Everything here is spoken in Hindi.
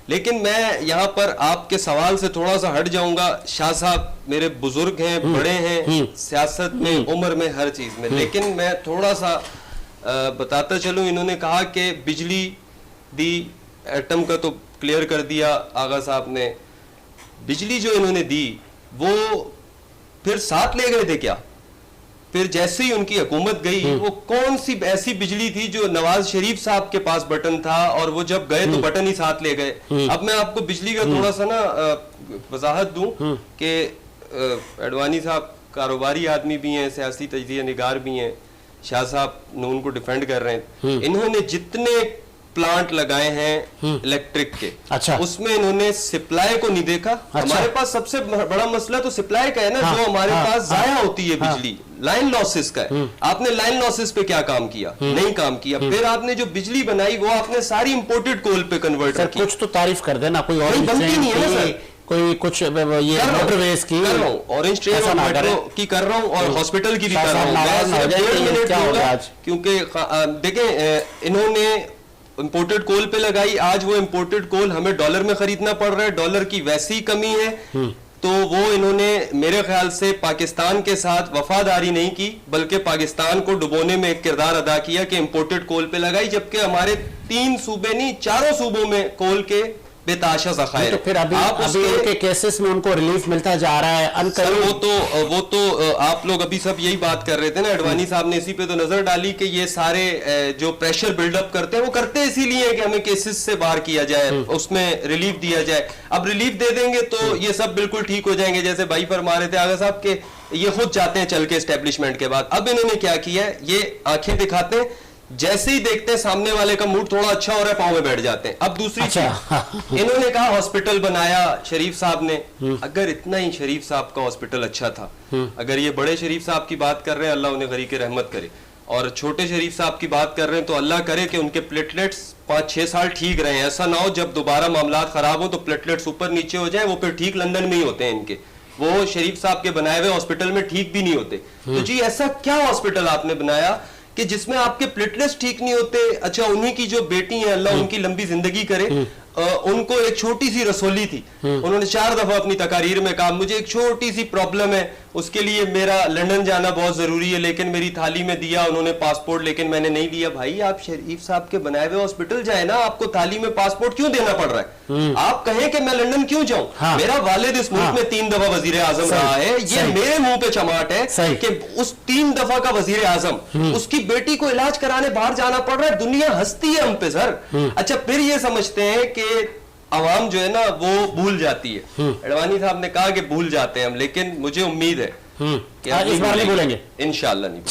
लेकिन मैं यहाँ पर आपके सवाल से थोड़ा सा हट जाऊंगा। शाह साहब मेरे बुजुर्ग हैं, बड़े हैं सियासत में, उम्र में, हर चीज में, लेकिन मैं थोड़ा सा बताता चलूं। इन्होंने कहा कि बिजली दी, एटम का तो क्लियर कर दिया आगा साहब ने। बिजली जो इन्होंने दी वो फिर साथ ले गए थे क्या? फिर जैसे ही उनकी हुकूमत गई, वो कौन सी ऐसी बिजली थी जो नवाज शरीफ साहब के पास बटन था और वो जब गए तो बटन ही साथ ले गए। अब मैं आपको बिजली का थोड़ा सा ना वजाहत दूं कि अडवाणी साहब कारोबारी आदमी भी हैं, सियासी तजज़िया निगार भी हैं, शाह साहब नून को डिफेंड कर रहे हैं। इन्होंने जितने प्लांट लगाए हैं इलेक्ट्रिक के, अच्छा, उसमें इन्होंने सप्लाई को नहीं देखा। अच्छा। हमारे पास सबसे बड़ा मसला तो सप्लाई का है ना, जो हमारे पास जाया होती है बिजली, लाइन लॉसेस का है। आपने लाइन लॉसेस पे क्या काम किया? नहीं काम किया। फिर आपने जो बिजली बनाई वो आपने सारी इंपोर्टेड कोल पे कन्वर्ट की। कुछ तो तारीफ कर देना, कोई और बनती नहीं है ना सर, कोई कुछ ये मोटरवेज की कर रहा हूँ, ऑरेंज ट्रेन और मेट्रो की कर रहा हूँ, और हॉस्पिटल की भी कर रहा हूँ, क्योंकि देखें इन्होंने इंपोर्टेड कोल पे लगाई। आज वो इंपोर्टेड कोल हमें डॉलर में खरीदना पड़ रहा है, डॉलर की वैसी ही कमी है। तो वो इन्होंने मेरे ख्याल से पाकिस्तान के साथ वफादारी नहीं की, बल्कि पाकिस्तान को डुबोने में एक किरदार अदा किया कि इंपोर्टेड कोल पे लगाई, जबकि हमारे 3 सूबे नहीं 4 सूबों में कोल के बेताशा ज़खायर। तो फिर अभी उनके केसेस में उनको रिलीफ मिलता जा रहा है। सर वो तो आप लोग अभी सब यही बात कर रहे थे ना, अडवाणी साहब ने इसी पे तो नजर डाली कि ये सारे जो प्रेशर बिल्डअप करते हैं वो करते इसीलिए कि हमें केसेस से बाहर किया जाए, उसमें रिलीफ दिया जाए। अब रिलीफ दे देंगे तो ये सब बिल्कुल ठीक हो जाएंगे, जैसे भाई फरमा रहे थे आगा साहब के ये खुद चाहते हैं चल के एस्टेब्लिशमेंट के बाद। अब इन्होंने क्या किया है, ये आंखें दिखाते हैं, जैसे ही देखते हैं सामने वाले का मूड थोड़ा अच्छा हो रहा है, पांव में बैठ जाते हैं। अब दूसरी चीज इन्होंने कहा हॉस्पिटल बनाया शरीफ साहब ने। अगर इतना ही शरीफ साहब का हॉस्पिटल अच्छा था, अगर ये बड़े शरीफ साहब की बात कर रहे हैं, अल्लाह उन्हें गरीक रहमत करे, और छोटे शरीफ साहब की बात कर रहे हैं तो अल्लाह करे कि उनके प्लेटलेट्स 5-6 साल ठीक रहे। ऐसा ना हो जब दोबारा मामला खराब हो तो प्लेटलेट्स ऊपर नीचे हो जाए, वो फिर ठीक लंदन में ही होते हैं इनके, वो शरीफ साहब के बनाए हुए हॉस्पिटल में ठीक भी नहीं होते। तो जी ऐसा क्या हॉस्पिटल आपने बनाया कि जिसमें आपके प्लेटलेट्स ठीक नहीं होते? अच्छा, उन्हीं की जो बेटी है, अल्लाह उनकी लंबी जिंदगी करे, उनको एक छोटी सी रसोली थी, उन्होंने 4 दफा अपनी तकारीर में कहा मुझे एक छोटी सी प्रॉब्लम है, उसके लिए मेरा लंदन जाना बहुत जरूरी है, लेकिन मेरी थाली में दिया उन्होंने पासपोर्ट, लेकिन मैंने नहीं लिया। भाई आप शरीफ साहब के बनाए हुए हॉस्पिटल जाए ना, आपको थाली में पासपोर्ट क्यों देना पड़ रहा है? आप कहें कि मैं लंदन क्यों जाऊं? हाँ। मेरा वालिद इस मुल्क में 3 दफा वजीर आजम रहा है, ये मेरे मुंह पे चमाट है कि उस 3 दफा का वजीर आजम, उसकी बेटी को इलाज कराने बाहर जाना पड़ रहा है। दुनिया हंसती है हम पे सर। अच्छा, फिर ये समझते हैं कि आवाम जो है ना वो भूल जाती है। अडवाणी साहब ने कहा कि भूल जाते हैं हम, लेकिन मुझे उम्मीद है कि इस बार नहीं भूलेंगे, इंशाअल्लाह नहीं।